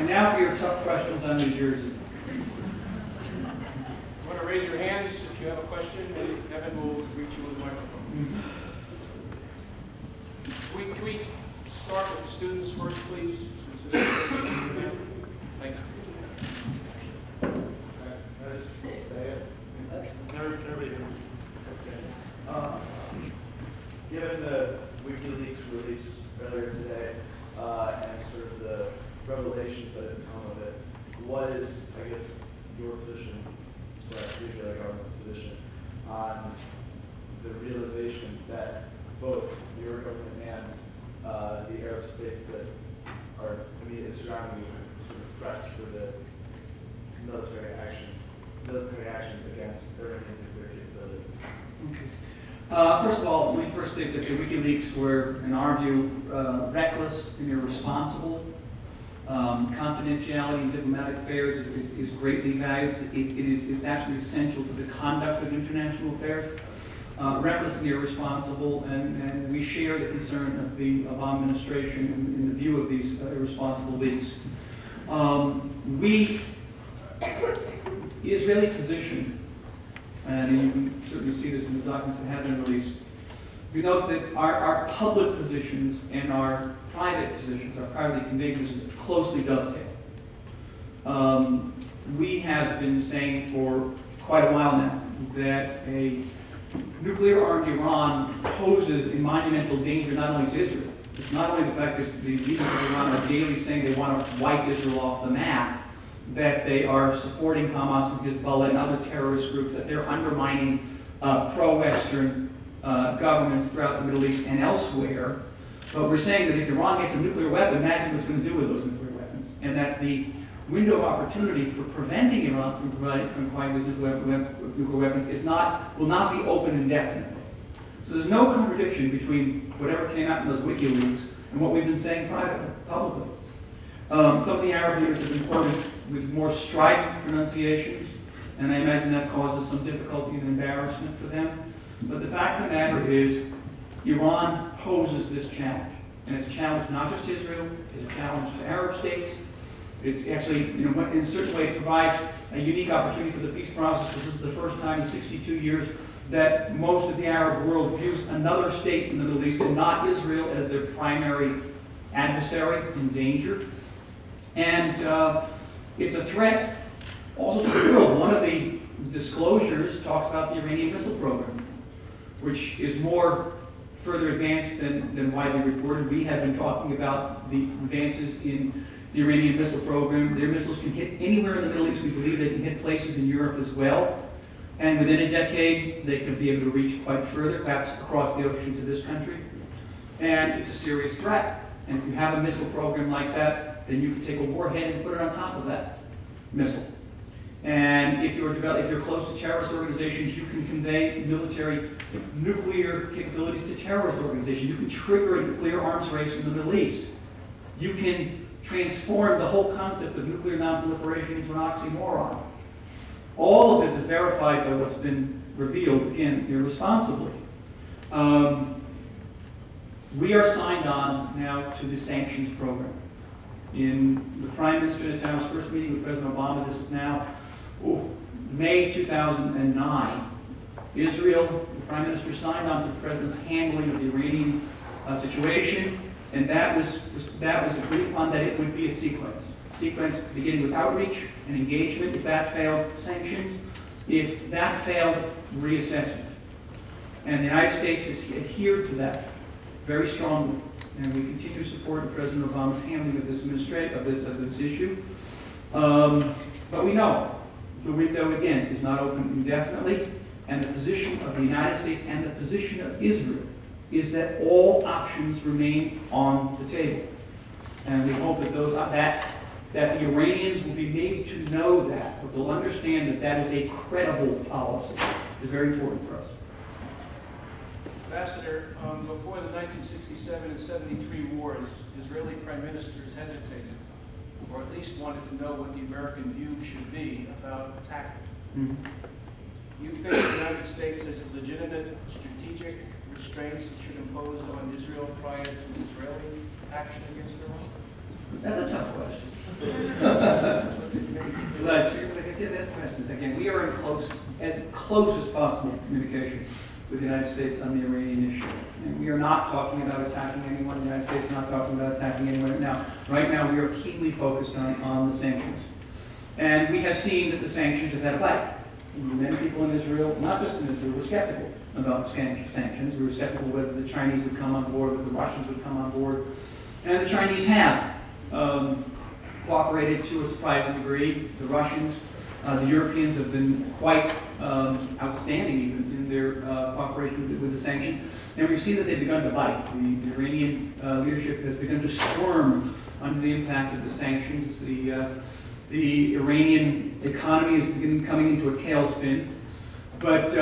And now for your tough questions on New Jersey. You want to raise your hands if you have a question, and Evan will reach you with a microphone. Can we start with the students first, please? Thank you. Say it. Everybody here. Okay. Given the WikiLeaks release earlier today and sort of the revelations that have come of it, what is, I guess, your position, / the government's position, on the realization that both your government and the Arab states that are immediately surrounding you sort of press for the military actions against Iranian nuclear capability? Okay. First of all, let me first state that the WikiLeaks were, in our view, reckless and irresponsible. Confidentiality in diplomatic affairs is greatly valued. It's absolutely essential to the conduct of international affairs. Reckless and irresponsible, and we share the concern of the Obama administration in the view of these irresponsible leaks. The Israeli position, and you can certainly see this in the documents that have been released, we note that our public positions and our private positions, our privately conveyed positions, closely dovetail. We have been saying for quite a while now that a nuclear-armed Iran poses a monumental danger not only to Israel. It's not only the fact that the leaders of Iran are daily saying they want to wipe Israel off the map, that they are supporting Hamas and Hezbollah and other terrorist groups, that they're undermining pro-Western governments throughout the Middle East and elsewhere. But we're saying that if Iran gets a nuclear weapon, imagine what it's going to do with those nuclear weapons. And that the window of opportunity for preventing Iran from acquiring those nuclear weapons will not be open indefinitely. So there's no contradiction between whatever came out in those WikiLeaks and what we've been saying privately, publicly. Some of the Arab leaders have been quoted with more strident pronunciations, and I imagine that causes some difficulty and embarrassment for them. But the fact of the matter is, Iran poses this challenge. And it's a challenge not just to Israel, it's a challenge to Arab states. It's actually, in a certain way, it provides a unique opportunity for the peace process, because this is the first time in 62 years that most of the Arab world views another state in the Middle East, and not Israel, as their primary adversary and danger. And it's a threat also to the world. One of the disclosures talks about the Iranian missile program, which is more further advanced than widely reported. We have been talking about the advances in the Iranian missile program. Their missiles can hit anywhere in the Middle East. We believe they can hit places in Europe as well. And within a decade, they could be able to reach quite further, perhaps across the ocean to this country. And it's a serious threat. And if you have a missile program like that, then you can take a warhead and put it on top of that missile. And if you're close to terrorist organizations, you can convey military nuclear capabilities to terrorist organizations. You can trigger a nuclear arms race in the Middle East. You can transform the whole concept of nuclear non-proliferation into an oxymoron. All of this is verified by what's been revealed, again, irresponsibly. We are signed on now to the sanctions program. In the Prime Minister Netanyahu's first meeting with President Obama, this is now May 2009, Israel, the Prime Minister signed on to the President's handling of the Iranian situation, and that was agreed upon that it would be a sequence. Sequence beginning with outreach and engagement. If that failed, sanctions. If that failed, reassessment. And the United States has adhered to that very strongly, and we continue to support President Obama's handling of this issue. But we know the window, again, is not open indefinitely, and the position of the United States and the position of Israel is that all options remain on the table. And we hope that that the Iranians will be made to know that, but they'll understand that that is a credible policy. It's very important for us. Ambassador, before the 1967 and 73 wars, Israeli prime ministers hesitated, or at least wanted to know what the American view should be about attacking. You think the United States has legitimate strategic restraints it should impose on Israel prior to Israeli action against Iran? That's a tough question. Let's ask questions again. We are in as close as possible communication with the United States on the Iranian issue. And we are not talking about attacking anyone. The United States is not talking about attacking anyone now. Right now, we are keenly focused on the sanctions. And we have seen that the sanctions have had a bite. Many people in Israel, not just in Israel, were skeptical about sanctions. We were skeptical whether the Chinese would come on board, whether the Russians would come on board. And the Chinese have cooperated to a surprising degree. The Russians, the Europeans have been quite outstanding even in their cooperation with the sanctions. And we've seen that they've begun to bite. The Iranian leadership has begun to squirm under the impact of the sanctions. The Iranian economy is beginning coming into a tailspin. But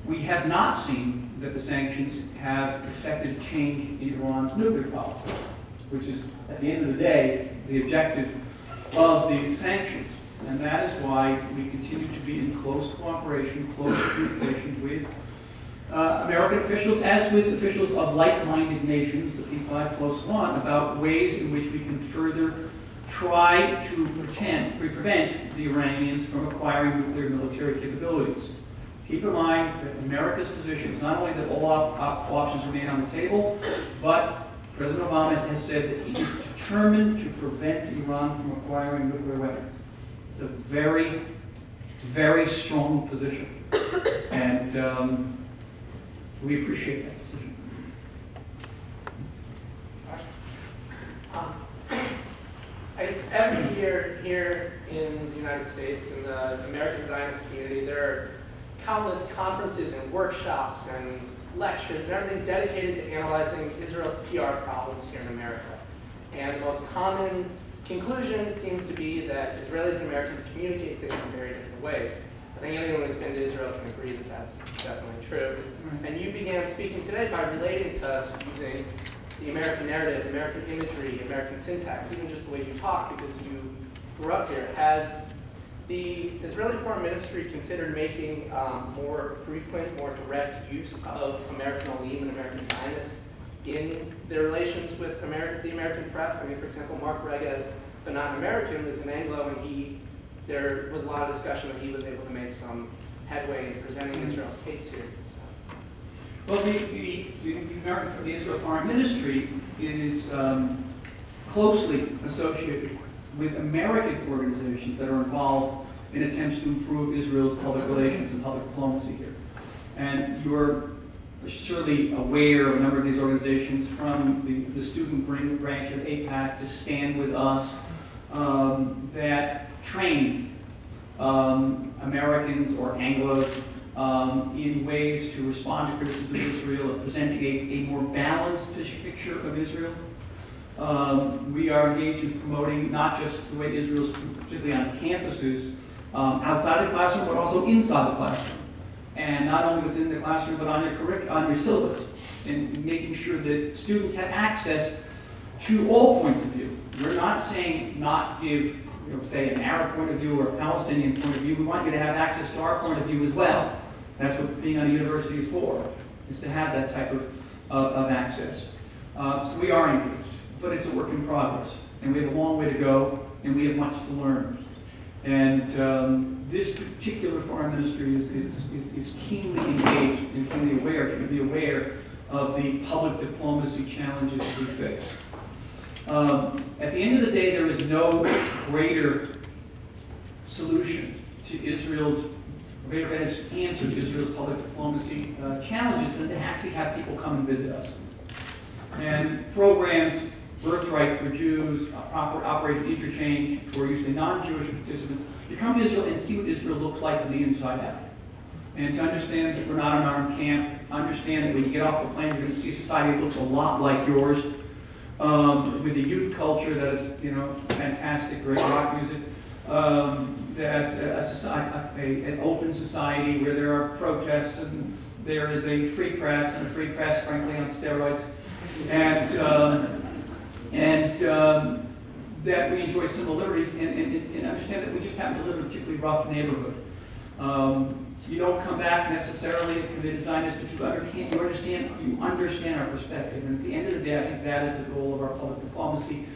we have not seen that the sanctions have affected change in Iran's nuclear policy, which is, at the end of the day, the objective of these sanctions. And that is why we continue to be in close cooperation, close communication with American officials, as with officials of like-minded nations, the P5 plus one, about ways in which we can further try to prevent the Iranians from acquiring nuclear military capabilities. Keep in mind that America's position is not only that all options remain on the table, but President Obama has said that he is determined to prevent Iran from acquiring nuclear weapons. It's a very, very strong position. And we appreciate that decision. I guess every year here in the United States, in the American Zionist community, there are countless conferences and workshops and lectures and everything dedicated to analyzing Israel's PR problems here in America. And the most common conclusion seems to be that Israelis and Americans communicate things in very different ways. I think anyone who's been to Israel can agree that that's definitely true. And you began speaking today by relating to us using the American narrative, American imagery, American syntax, even just the way you talk because you grew up here. Has the Israeli Foreign Ministry considered making more frequent, more direct use of American Olim and American Zionists in their relations with the American press? I mean, for example, Mark Rega, the non-American, is an Anglo, and there was a lot of discussion that he was able to make some headway in presenting Israel's case here. Well, the Israel Foreign Ministry is closely associated with American organizations that are involved in attempts to improve Israel's public relations and public diplomacy here. And you're surely aware of a number of these organizations, from the student branch of AIPAC to Stand With Us, that train Americans or Anglos in ways to respond to criticism of Israel, of presenting a more balanced picture of Israel. We are engaged in promoting not just the way Israel's, particularly on campuses, outside the classroom, but also inside the classroom. And not only what's in the classroom, but on your syllabus, and making sure that students have access to all points of view. We're not saying not give, say, an Arab point of view or a Palestinian point of view. We want you to have access to our point of view as well. That's what being on a university is for, is to have that type of access. So we are engaged, but it's a work in progress. And we have a long way to go, and we have much to learn. And this particular foreign ministry is keenly engaged and keenly aware, to be aware of the public diplomacy challenges we face. At the end of the day, there is no greater solution to Israel's, greater answer to Israel's public diplomacy challenges than to actually have people come and visit us. And programs, Birthright for Jews, Operation Interchange for usually non-Jewish participants, to come to Israel and see what Israel looks like from the inside out. And to understand that we're not an armed camp, understand that when you get off the plane, you're going to see a society that looks a lot like yours, with a youth culture that is, fantastic, great rock music, an open society where there are protests and there is a free press, and a free press, frankly, on steroids, and that we enjoy civil liberties, and understand that we just happen to live in a particularly rough neighborhood. You don't come back necessarily a committed Zionist, but you understand our perspective. And at the end of the day, I think that is the goal of our public diplomacy,